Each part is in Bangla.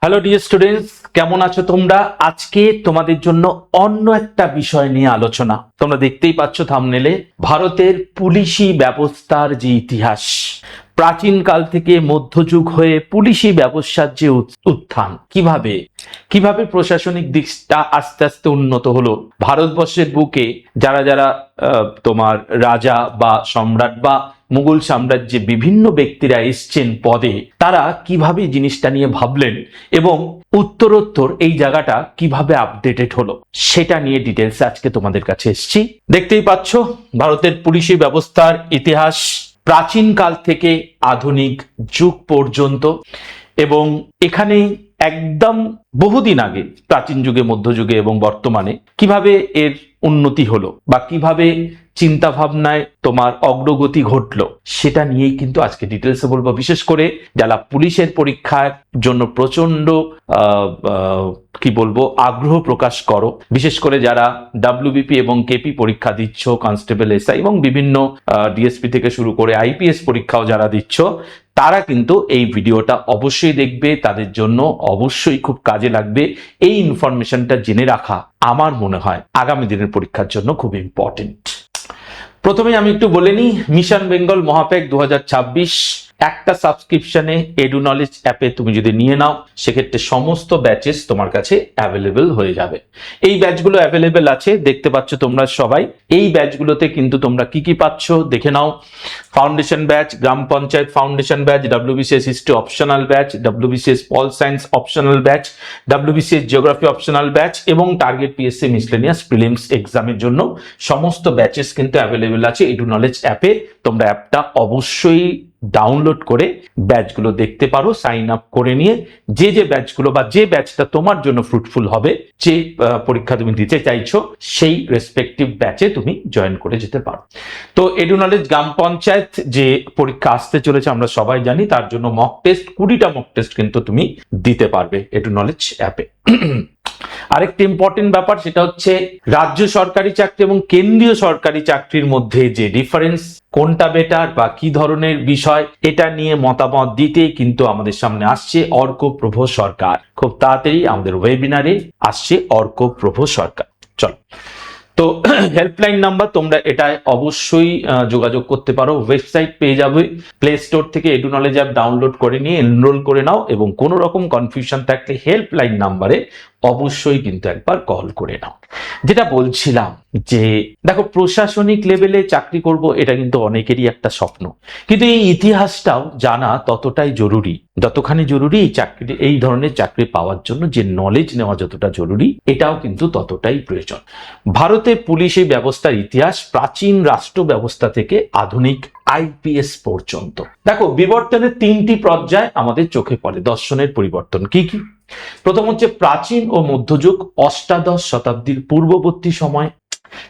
হ্যালো ডিয়ার স্টুডেন্টস, কেমন আছো তোমরা? আজকে তোমাদের জন্য অন্য একটা বিষয় নিয়ে আলোচনা। তোমরা দেখতেই পাচ্ছ থাম্বনেলে, ভারতের পুলিশি ব্যবস্থার যে ইতিহাস, প্রাচীন কাল থেকে মধ্যযুগ হয়ে পুলিশি ব্যবস্থার যে উত্থান, কিভাবে প্রশাসনিক দিকটা আস্তে আস্তে উন্নত হলো, ভারতবর্ষের বুকে যারা যারা তোমার রাজা বা সম্রাট বা মুঘল সাম্রাজ্যে বিভিন্ন ব্যক্তিরা এসছেন পদে, তারা কিভাবে জিনিসটা নিয়ে ভাবলেন এবং উত্তরোত্তর এই জায়গাটা কিভাবে আপডেটেড হলো, সেটা নিয়ে ডিটেলস আজকে তোমাদের কাছে এসেছি। দেখতেই পাচ্ছ ভারতের পুলিশি ব্যবস্থার ইতিহাস প্রাচীন কাল থেকে আধুনিক যুগ পর্যন্ত, এবং এখানে একদম বহুদিন আগে প্রাচীন যুগে, মধ্যযুগে এবং বর্তমানে কিভাবে এর উন্নতি হলো বা কিভাবে চিন্তা ভাবনায় তোমার অগ্রগতি ঘটলো, সেটা নিয়েই কিন্তু আজকে ডিটেলসে বলবো। বিশেষ করে যারা পুলিশের পরীক্ষার জন্য প্রচন্ড আগ্রহ প্রকাশ করো, বিশেষ করে যারা ডাব্লিউবিপি এবং কেপি পরীক্ষা দিচ্ছ, কনস্টেবল, এসআই এবং বিভিন্ন ডিএসপি থেকে শুরু করে আইপিএস পরীক্ষাও যারা দিচ্ছ, তারা কিন্তু এই ভিডিওটা অবশ্যই দেখবে। তাদের জন্য অবশ্যই খুব কাজে লাগবে। এই ইনফরমেশনটা জেনে রাখা আমার মনে হয় আগামী দিনের পরীক্ষার জন্য খুব ইম্পর্টেন্ট। প্রথমে আমি একটু বলে নিই, মিশন বেঙ্গল মহাপ্যাক 2026 একটা সাবস্ক্রিপশনে এডু নলেজ অ্যাপে তুমি যদি নিয়ে নাও, সেক্ষেত্রে সমস্ত ব্যাচেস তোমার কাছে অ্যাভেলেবেল হয়ে যাবে। এই ব্যাচগুলো অ্যাভেলেবেল আছে, দেখতে পাচ্ছ তোমরা সবাই। এই ব্যাচগুলোতে কিন্তু তোমরা কি কি পাচ্ছ দেখে নাও। Foundation batch, gram panchayat foundation batch, WBCS history optional batch, WBCS pol science optional batch, WBCS geography optional batch এবং টার্গেট পিএসসি মিসলেনিয়াস প্রিলিমস এক্সামের জন্য সমস্ত ব্যাচেস কিন্তু অ্যাভেলেবেল আছে এডু নলেজ অ্যাপে। তোমরা অ্যাপটা অবশ্যই ডাউনলোড করে ব্যাচগুলো দেখতে পারো, সাইন আপ করে নিয়ে যে ব্যাচগুলো বা যে ব্যাচটা তোমার জন্য ফ্রুটফুল হবে, যে পরীক্ষা তুমি দিতে চাইছো, সেই রেসপেক্টিভ ব্যাচে তুমি জয়েন করে যেতে পারো। তো এডু নলেজ গ্রাম পঞ্চায়েত যে পরীক্ষা আসতে চলেছে আমরা সবাই জানি, তার জন্য মক টেস্ট 20টা মক টেস্ট কিন্তু তুমি দিতে পারবে এডু নলেজ অ্যাপে। আরেকটি ইম্পর্টেন্ট ব্যাপার, সেটা হচ্ছে রাজ্য সরকারি চাকরি এবং কেন্দ্রীয় সরকারি চাকরির মধ্যে যে ডিফারেন্স, কোনটা বেটার বা কি ধরনের বিষয়, এটা নিয়ে মতামত দিতে কিন্তু আমাদের সামনে আসছে অর্কপ্রভ সরকার। খুব তাড়াতাড়ি আমাদের ওয়েবিনারে আসছে অর্কপ্রভ সরকার। চলো, তো হেল্পলাইন নাম্বার, তোমরা এটা অবশ্যই যোগাযোগ করতে পারো। ওয়েবসাইট পেয়ে যাবে, প্লে স্টোর থেকে এডু নলেজ অ্যাপ ডাউনলোড করে নিয়ে এনরোল করে নাও, এবং কোনো রকম কনফিউশন থাকলে হেল্পলাইন নাম্বারে অবশ্যই কিন্তু একবার কল করে নাও। যেটা বলছিলাম যে দেখো, প্রশাসনিক লেভেলে চাকরি করব, এটা কিন্তু অনেকেরই একটা স্বপ্ন, কিন্তু এই ইতিহাসটাও জানা ততটাই জরুরি, যতখানি জরুরি এই চাকরি, এই ধরনের চাকরি পাওয়ার জন্য যে নলেজ নেওয়া যতটা জরুরি, এটাও কিন্তু ততটাই প্রয়োজন। ভারতের পুলিশি ব্যবস্থার ইতিহাস প্রাচীন রাষ্ট্র ব্যবস্থা থেকে আধুনিক আইপিএস পর্যন্ত। দেখো, বিবর্তনের 3টি পর্যায় আমাদের চোখে পড়ে। দর্শনের পরিবর্তন কি কি? প্রথম হচ্ছে প্রাচীন ও মধ্যযুগ, অষ্টাদশ শতাব্দীর পূর্ববর্তী সময়।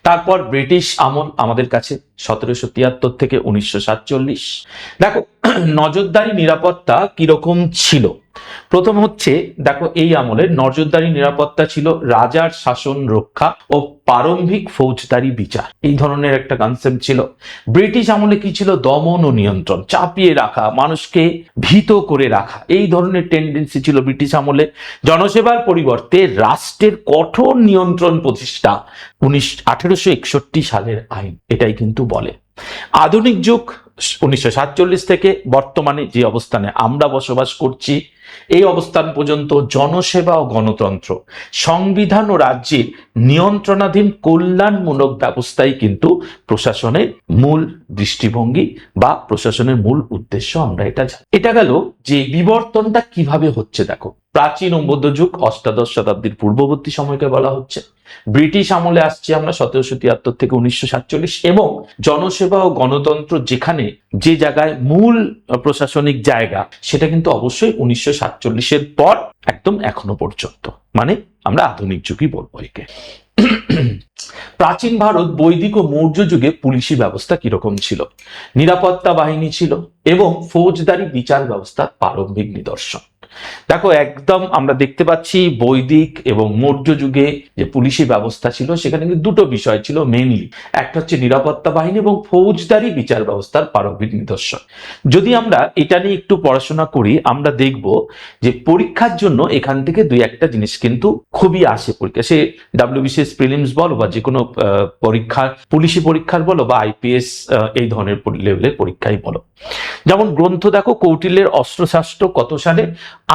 তারপর ব্রিটিশ আমল আমাদের কাছে 1773 থেকে 1947। দেখো, নজরদারি নিরাপত্তা কিরকম ছিল। প্রথম হচ্ছে দেখো, এই আমলের নজরদারি নিরাপত্তা ছিল রাজার শাসন রক্ষা ও প্রারম্ভিক ফৌজদারি বিচার, এই ধরনের একটা কনসেপ্ট ছিল। ব্রিটিশ আমলে কি ছিল? দমন ও নিয়ন্ত্রণ, চাপিয়ে রাখা, মানুষকে ভীত করে রাখা, এই ধরনের টেন্ডেন্সি ছিল ব্রিটিশ আমলে। জনসেবার পরিবর্তে রাষ্ট্রের কঠোর নিয়ন্ত্রণ প্রতিষ্ঠা, 1861 সালের আইন এটাই কিন্তু বলে। আধুনিক যুগ 1947 থেকে বর্তমানে যে অবস্থানে আমরা বসবাস করছি, এই অবস্থান পর্যন্ত জনসেবা ও গণতন্ত্র, সংবিধান ও রাজ্যের নিয়ন্ত্রণাধীন কল্যাণমূলক ব্যবস্থাই কিন্তু প্রশাসনের মূল দৃষ্টিভঙ্গি বা প্রশাসনের মূল উদ্দেশ্য। আমরা এটা গেল যে বিবর্তনটা কিভাবে হচ্ছে। দেখো, প্রাচীন ও মধ্যযুগ, অষ্টাদশ শতাব্দীর পূর্ববর্তী সময়কে বলা হচ্ছে। ব্রিটিশ আমলে আসছি আমরা 1773 থেকে 1947, এবং জনসেবা ও গণতন্ত্র যেখানে যে জায়গায় মূল প্রশাসনিক জায়গা, সেটা কিন্তু অবশ্যই 1947 পর একদম এখনো পর্যন্ত, মানে আমরা আধুনিক যুগই বলবো একে। প্রাচীন ভারত, বৈদিক ও মৌর্য যুগে পুলিশি ব্যবস্থা কিরকম ছিল? নিরাপত্তা বাহিনী ছিল এবং ফৌজদারি বিচার ব্যবস্থার প্রারম্ভিক নিদর্শন। দেখো একদম আমরা দেখতে পাচ্ছি বৈদিক এবং মৌর্য যুগে যে পুলিশি ব্যবস্থা ছিল সেখানে কিন্তু দুটো বিষয় ছিল মেইনলি, একটা হচ্ছে নিরাপত্তা বাহিনী এবং ফৌজদারি বিচার ব্যবস্থার প্রারম্ভিক নিদর্শন। যদি আমরা এটা নিয়ে একটু পড়াশোনা করি আমরা দেখব যে পরীক্ষার জন্য এখান থেকে দুই একটা জিনিস কিন্তু খুবই আসে পরীক্ষা, সে ডাব্লিউবিসিএস প্রিলিমস বলো বা যে কোনো পরীক্ষা, পুলিশি পরীক্ষার বলো বা আইপিএস এই ধরনের লেভেলের পরীক্ষাই বলো। যেমন গ্রন্থ দেখো, কৌটিল্যের অস্ত্রশাস্ত্র কত সালে?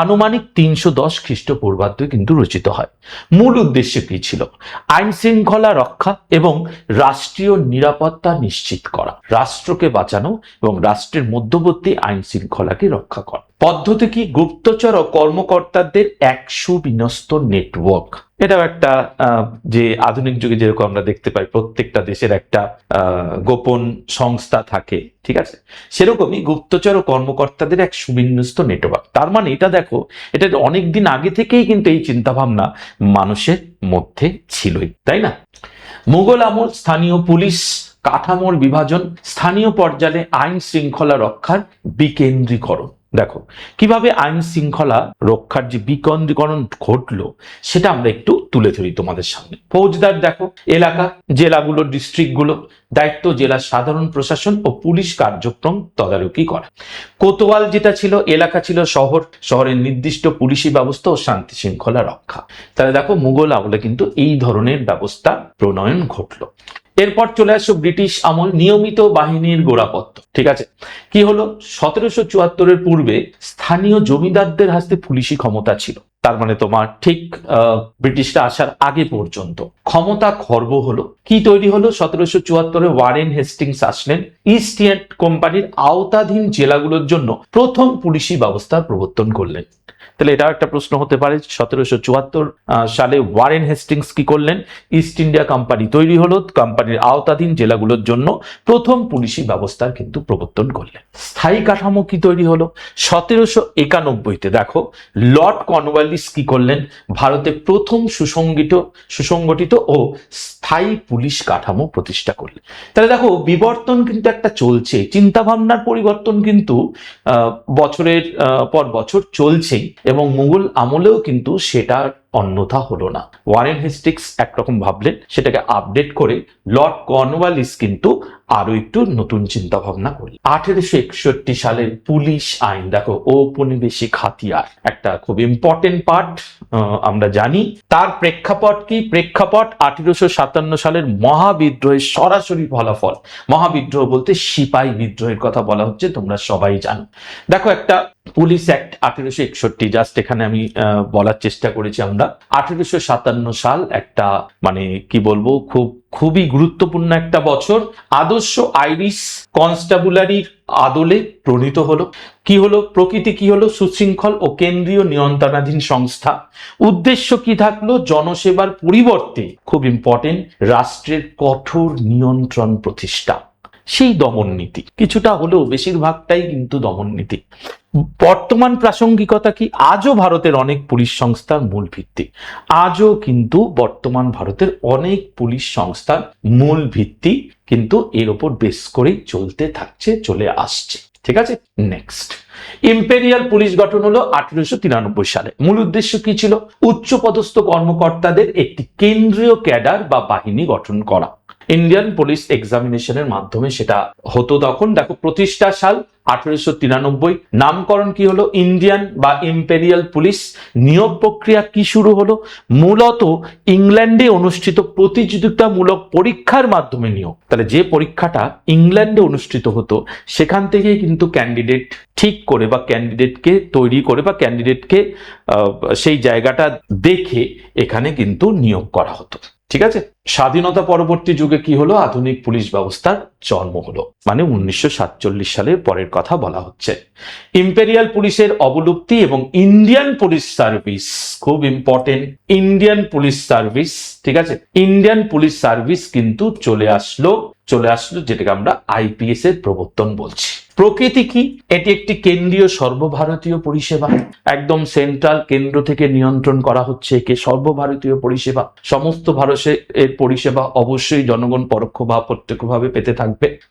আনুমানিক 310 খ্রিস্টপূর্বাব্দে কিন্তু রচিত হয়। মূল উদ্দেশ্য কি ছিল? আইন শৃঙ্খলা রক্ষা এবং রাষ্ট্রীয় নিরাপত্তা নিশ্চিত করা, রাষ্ট্রকে বাঁচানো এবং রাষ্ট্রের মধ্যবর্তী আইন শৃঙ্খলাকে রক্ষা করা। পদ্ধতি কি? গুপ্তচর ও কর্মকর্তাদের এক সুবিন্যস্ত নেটওয়ার্ক। এটাও একটা যে আধুনিক যুগে যেরকম আমরা দেখতে পাই প্রত্যেকটা দেশের একটা গোপন সংস্থা থাকে, ঠিক আছে, সেরকমই গুপ্তচর ও কর্মকর্তাদের এক সুবিন্যস্ত নেটওয়ার্ক। তার মানে এটা দেখো, এটা অনেক দিন আগে থেকেই কিন্তু এই চিন্তা ভাবনা মানুষের মধ্যে ছিলই, তাই না? মুঘল আমল স্থানীয় পুলিশ কাঠামোর বিভাজন, স্থানীয় পর্যায়ে আইন শৃঙ্খলা রক্ষার বিকেন্দ্রীকরণ। দেখো কিভাবে আইন শৃঙ্খলা রক্ষার যে বিকেন্দ্রীকরণ ঘটলো সেটা আমরা একটু তুলে ধরি তোমাদের সামনে। ফৌজদার দেখো, এলাকা, জেলাগুলো, ডিস্ট্রিক্টগুলো দায়িত্ব জেলার সাধারণ প্রশাসন ও পুলিশ কার্যক্রম তদারকি করা। কোতোয়াল যেটা ছিল, এলাকা ছিল শহর, শহরের নির্দিষ্ট পুলিশি ব্যবস্থা ও শান্তি শৃঙ্খলা রক্ষা। তাহলে দেখো মুঘল আমলে কিন্তু এই ধরনের ব্যবস্থা প্রণয়ন ঘটলো। এরপর চলে আসো ব্রিটিশ আমল, নিয়মিত বাহিনীর গোড়াপত্তন। ঠিক আছে, কি হলো? 1774-এর পূর্বে স্থানীয় জমিদারদের হাতে পুলিশি ক্ষমতা ছিল। তার মানে তোমার ঠিক ব্রিটিশরা আসার আগে পর্যন্ত ক্ষমতা খর্ব হলো। কি তৈরি হলো? 1774-এ ওয়ারেন হেস্টিংস আসলেন, ইস্ট ইন্ডিয়া কোম্পানির আওতাধীন জেলাগুলোর জন্য প্রথম পুলিশি ব্যবস্থার প্রবর্তন করলেন। তাহলে এটাও একটা প্রশ্ন হতে পারে, 1774 সালে ওয়ারেন হেস্টিংস কি করলেন? ইস্ট ইন্ডিয়া কোম্পানি তৈরি হলো, কোম্পানির আওতাধীন জেলাগুলোর জন্য প্রথম পুলিশি ব্যবস্থার কিন্তু প্রবর্তন করলেন। স্থায়ী কাঠামো কি তৈরি হলো? 1791-তে দেখো লর্ড কর্নওয়ালিস কি করলেন? ভারতে প্রথম সুসংগঠিত ও স্থায়ী পুলিশ কাঠামো প্রতিষ্ঠা করলেন। তাহলে দেখো বিবর্তন কিন্তু একটা চলছে, চিন্তা ভাবনার পরিবর্তন কিন্তু বছরের পর বছর চলছেই, এবং মুঘল আমলেও কিন্তু সেটা অন্যথা হলো না। ওয়ারেন হেস্টিংস একরকম ভাবলেন, সেটাকে আপডেট করে লর্ড কর্নওয়ালিস কিন্তু আরো একটু নতুন চিন্তা ভাবনা করলেন। 1861 সালের পুলিশ আইন দেখো, ঔপনিবেশিক হাতিয়ার একটা খুব ইম্পর্টেন্ট পার্ট আমরা জানি। তার প্রেক্ষাপট কি? প্রেক্ষাপট 1857 সালের মহাবিদ্রোহের সরাসরি ফলাফল। মহাবিদ্রোহ বলতে সিপাহী বিদ্রোহের কথা বলা হচ্ছে, তোমরা সবাই জানো। দেখো একটা পুলিশ অ্যাক্ট 1861, জাস্ট এখানে আমি বলার চেষ্টা করেছি আমরা। 1857 সাল একটা মানে কি বলবো, খুবই গুরুত্বপূর্ণ একটা বছর। আদর্শ আইরিশ কনস্টাবুলারির আদলে প্রণীত হলো। কি হলো? প্রকৃতি কি হলো? সুশৃঙ্খল ও কেন্দ্রীয় নিয়ন্ত্রণাধীন সংস্থা। উদ্দেশ্য কি থাকলো? জনসেবার পরিবর্তে, খুব ইম্পর্টেন্ট, রাষ্ট্রের কঠোর নিয়ন্ত্রণ প্রতিষ্ঠা। সেই দমন নীতি কিছুটা হলেও, বেশিরভাগটাই কিন্তু দমন নীতি। বর্তমান প্রাসঙ্গিকতা কি? আজও ভারতের অনেক পুলিশ সংস্থার মূল ভিত্তি, আজও কিন্তু বর্তমান ভারতের অনেক পুলিশ সংস্থার মূল ভিত্তি কিন্তু এর ওপর বেস করেই চলতে থাকছে, চলে আসছে। ঠিক আছে, নেক্সট। ইম্পেরিয়াল পুলিশ গঠন হলো 1893 সালে। মূল উদ্দেশ্য কি ছিল? উচ্চপদস্থ কর্মকর্তাদের একটি কেন্দ্রীয় ক্যাডার বা বাহিনী গঠন করা। ইন্ডিয়ান পুলিশ এক্সামিনেশনের মাধ্যমে সেটা হতো তখন। দেখো প্রতিষ্ঠা সাল 1893। নামকরণ কি হলো? ইন্ডিয়ান বা ইম্পেরিয়াল পুলিশ। নিয়োগ প্রক্রিয়া কি শুরু হলো? মূলত ইংল্যান্ডে অনুষ্ঠিত প্রতিযোগিতামূলক পরীক্ষার মাধ্যমে নিয়োগ। তাহলে যে পরীক্ষাটা ইংল্যান্ডে অনুষ্ঠিত হতো সেখান থেকে কিন্তু ক্যান্ডিডেট ঠিক করে বা ক্যান্ডিডেটকে তৈরি করে বা ক্যান্ডিডেটকে সেই জায়গাটা দেখে এখানে কিন্তু নিয়োগ করা হতো। ঠিক আছে, স্বাধীনতা পরবর্তী যুগে কি হলো? আধুনিক পুলিশ ব্যবস্থার জন্ম হলো, মানে 1947 সালের পরের কথা বলা হচ্ছে। ইম্পেরিয়াল পুলিশের অবলুপ্তি এবং ইন্ডিয়ান পুলিশ সার্ভিস, খুব ইম্পর্টেন্ট, ইন্ডিয়ান পুলিশ সার্ভিস। ঠিক আছে, ইন্ডিয়ান পুলিশ সার্ভিস কিন্তু চলে আসলো, যেটাকে আমরা আইপিএস এর প্রবর্তন বলছি। প্রকৃতি কি? এটি একটি কেন্দ্রীয় সর্বভারতীয় পরিষেবা, একদম সেন্ট্রাল কেন্দ্র থেকে নিয়ন্ত্রণ করা হচ্ছে একে। সর্বভারতীয় পরিষেবা, সমস্ত ভারতে এর পরিষেবা অবশ্যই জনগণ পরোক্ষ বা প্রত্যক্ষভাবে পেতে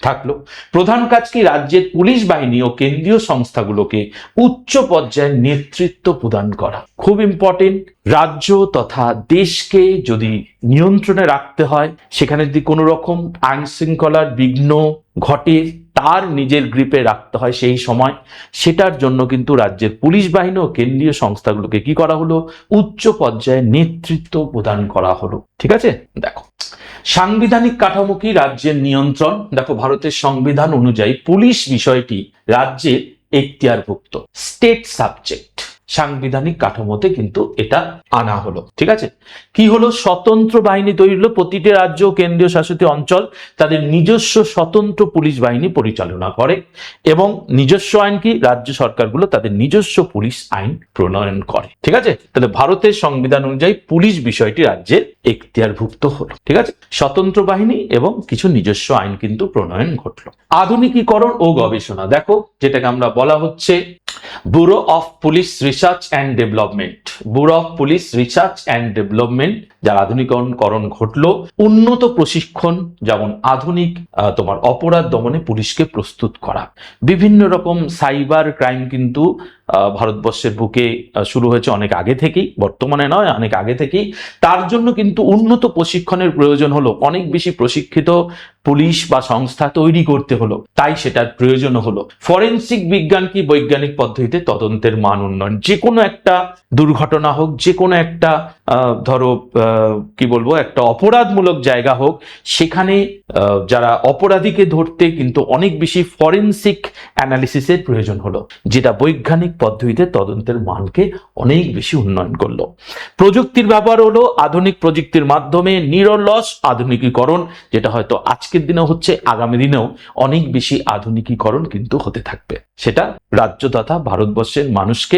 থাকলো। প্রধান কাজ কি? রাজ্যের পুলিশ বাহিনী ও কেন্দ্রীয় সংস্থাগুলোকে উচ্চ পর্যায়ের নেতৃত্ব প্রদান করা। খুব ইম্পর্টেন্ট। রাজ্য তথা দেশকে যদি নিয়ন্ত্রণে রাখতে হয়, সেখানে যদি কোনো রকম আইন শৃঙ্খলার বিঘ্ন ঘটে, তার নিজের গ্রিপে রাখতে হয় সেই সময়, সেটার জন্য কিন্তু রাজ্যের পুলিশ বাহিনী ও কেন্দ্রীয় সংস্থাগুলোকে কি করা হলো? উচ্চ পর্যায়ে নেতৃত্ব প্রদান করা হলো। ঠিক আছে, দেখো সাংবিধানিক কাঠামো কি? রাজ্যের নিয়ন্ত্রণ। দেখো ভারতের সংবিধান অনুযায়ী পুলিশ বিষয়টি রাজ্যের এখতিয়ারভুক্ত, স্টেট সাবজেক্ট। সাংবিধানিক কাঠামোতে কিন্তু এটা আনা হলো। ঠিক আছে, কি হলো? স্বতন্ত্র বাহিনী তৈরি হলো। প্রতিটি রাজ্য ও কেন্দ্রীয় শাসিত অঞ্চল তাদের নিজস্ব স্বতন্ত্র পুলিশ বাহিনী পরিচালনা করে এবং নিজস্ব আইন কি? রাজ্য সরকারগুলো তাদের নিজস্ব পুলিশ আইন প্রণয়ন করে। ঠিক আছে, তাহলে ভারতের সংবিধান অনুযায়ী পুলিশ বিষয়টি রাজ্যের এখতিয়ারভুক্ত হলো। ঠিক আছে, স্বতন্ত্র বাহিনী এবং কিছু নিজস্ব আইন কিন্তু প্রণয়ন ঘটলো। আধুনিকীকরণ ও গবেষণা, দেখো যেটাকে আমরা বলা হচ্ছে bureau of police research and development. Bureau of police research and development, যার আধুনিকরণ ঘটলো। উন্নত প্রশিক্ষণ, যেমন আধুনিক তোমার অপরাধ দমনে পুলিশকে প্রস্তুত করা। বিভিন্ন রকম সাইবার ক্রাইম কিন্তু ভারতবর্ষের বুকে শুরু হয়েছে অনেক আগে থেকেই, বর্তমানে নয়, অনেক আগে থেকেই। তার জন্য কিন্তু উন্নত প্রশিক্ষণের প্রয়োজন হলো, অনেক বেশি প্রশিক্ষিত পুলিশ বা সংস্থা তৈরি করতে হলো, তাই সেটার প্রয়োজন হলো। ফরেনসিক বিজ্ঞান কি? বৈজ্ঞানিক পদ্ধতিতে তদন্তের মান উন্নয়ন। যে কোনো একটা দুর্ঘটনা হোক, যে কোনো একটা ধরো কি বলবো, একটা অপরাধমূলক জায়গা হোক, সেখানে যারা অপরাধীকে ধরতে কিন্তু অনেক বেশি ফরেনসিক অ্যানালিসিসের প্রয়োজন হলো, যেটা বৈজ্ঞানিক পদ্ধতিতে তদন্তের মানকে অনেক বেশি উন্নয়ন করলো। প্রযুক্তির ব্যবহার হলো আধুনিক প্রযুক্তির মাধ্যমে নিরলস আধুনিকীকরণ, যেটা হয়তো আজকের দিনেও হচ্ছে, আগামী দিনেও অনেক বেশি আধুনিকীকরণ কিন্তু হতে থাকবে। সেটা রাজ্য তথা ভারতবর্ষের মানুষকে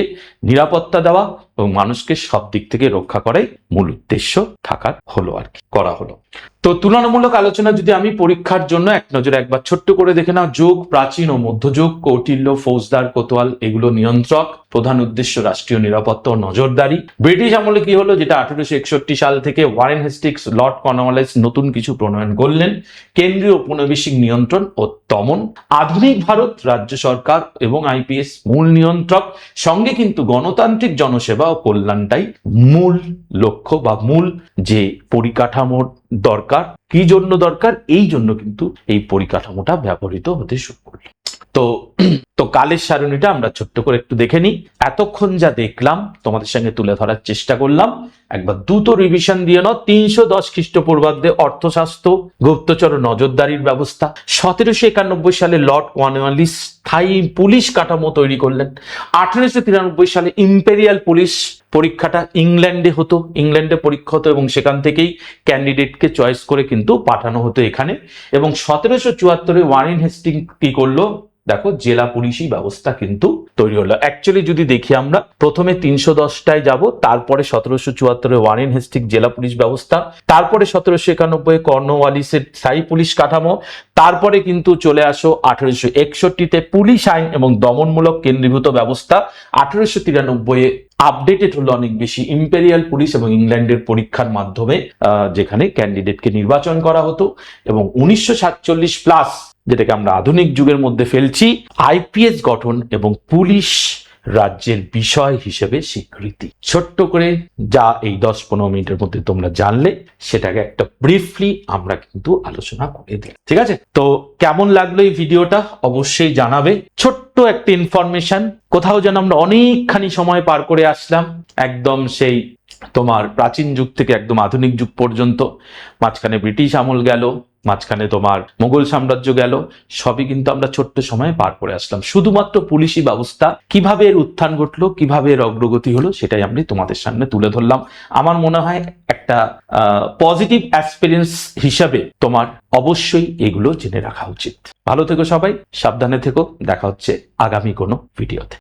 নিরাপত্তা দেওয়া এবং মানুষকে সব দিক থেকে রক্ষা করাই মূল উদ্দেশ্য থাকার হলো আর কি, করা হলো। তো তুলনামূলক আলোচনা যদি আমি পরীক্ষার জন্য এক নজরে একবার ছোট্ট করে দেখে নাও। যুগ প্রাচীন ও মধ্যযুগ, কৌটিল্য, ফৌজদার, কোতোয়াল এগুলো নিয়ন্ত্রক। প্রধান উদ্দেশ্য রাষ্ট্রীয় নিরাপত্তা ও নজরদারি। ব্রিটিশ আমলে কি হলো? যেটা 1861 সাল থেকে ওয়ারেন হেস্টিংস, লর্ড কর্নওয়ালিস নতুন কিছু প্রণয়ন করলেন। কেন্দ্রীয় ঔপনিবেশিক নিয়ন্ত্রণ ও দমন। আধুনিক ভারত, রাজ্য সরকার এবং আইপিএস মূল নিয়ন্ত্রক, সঙ্গে কিন্তু গণতান্ত্রিক জনসেবা ও কল্যাণটাই মূল লক্ষ্য বা মূল যে পরিকাঠামোর দরকার। কি জন্য দরকার? এই জন্য কিন্তু এই পরিকাঠামোটা ব্যবহৃত হতে শুরু করলো। তো কালের সারণীটা আমরা ছোট্ট করে একটু দেখে নিই। এতক্ষণ যা দেখলাম তোমাদের সঙ্গে তুলে ধরার চেষ্টা করলাম, একবার দ্রুত রিভিশন দিয়ে নাও। 310 খ্রিস্টপূর্বাব্দে অর্থশাস্ত্র, গুপ্তচর নজরদারির ব্যবস্থা। 1791 সালে লর্ড কর্নওয়ালিস স্থায়ী পুলিশ কাঠামো তৈরি করলেন। 1893 সালে ইম্পেরিয়াল পুলিশ পরীক্ষাটা ইংল্যান্ডে হতো, ইংল্যান্ডে পরীক্ষা হতো এবং সেখান থেকেই ক্যান্ডিডেটকে চয়েস করে কিন্তু পাঠানো হতো এখানে। এবং 1774 ওয়ারেন হেস্টিংস কি করলো? দেখো জেলা পুলিশি ব্যবস্থা কিন্তু তৈরি হলো। অ্যাকচুয়ালি যদি দেখি আমরা প্রথমে 310টায় যাব, তারপরে 1774 ওয়ারেন হেস্টিংস জেলা পুলিশ ব্যবস্থা, তারপরে 1791 কর্নওয়ালিসের স্থায়ী পুলিশ কাঠামো, তারপরে কিন্তু চলে আসো 1861-তে পুলিশ আইন এবং দমনমূলক কেন্দ্রীভূত ব্যবস্থা। 1893 আপডেটেড হলো অনেক বেশি ইম্পেরিয়াল পুলিশ এবং ইংল্যান্ডের পরীক্ষার মাধ্যমে যেখানে ক্যান্ডিডেটকে নির্বাচন করা হতো। এবং 1947 প্লাস, যেটাকে আমরা আধুনিক যুগের মধ্যে ফেলছি, আইপিএস গঠন এবং পুলিশ রাজ্যের বিষয় হিসেবে স্বীকৃতি। ছোট্ট করে যা এই 10-15 মিনিটের মধ্যে তোমরা জানলে, সেটাকে একটা ব্রিফলি আমরা কিন্তু আলোচনা করে দিই। ঠিক আছে, তো কেমন লাগলো এই ভিডিওটা অবশ্যই জানাবে। ছোট্ট একটা ইনফরমেশন, কোথাও যেন আমরা অনেকখানি সময় পার করে আসলাম, একদম সেই তোমার প্রাচীন যুগ থেকে একদম আধুনিক যুগ পর্যন্ত। মাঝখানে ব্রিটিশ আমল গেল, মাঝখানে তোমার মোগল সাম্রাজ্য গেল, সবই কিন্তু আমরা ছোট্ট সময়ে পার করে আসলাম। শুধুমাত্র পুলিশি ব্যবস্থা কিভাবে এর উত্থান ঘটলো, কিভাবে এর অগ্রগতি হলো, সেটাই আমি তোমাদের সামনে তুলে ধরলাম। আমার মনে হয় একটা পজিটিভ এক্সপিরিয়েন্স হিসাবে তোমার অবশ্যই এগুলো জেনে রাখা উচিত। ভালো থেকো সবাই, সাবধানে থেকো, দেখা হচ্ছে আগামী কোনো ভিডিওতে।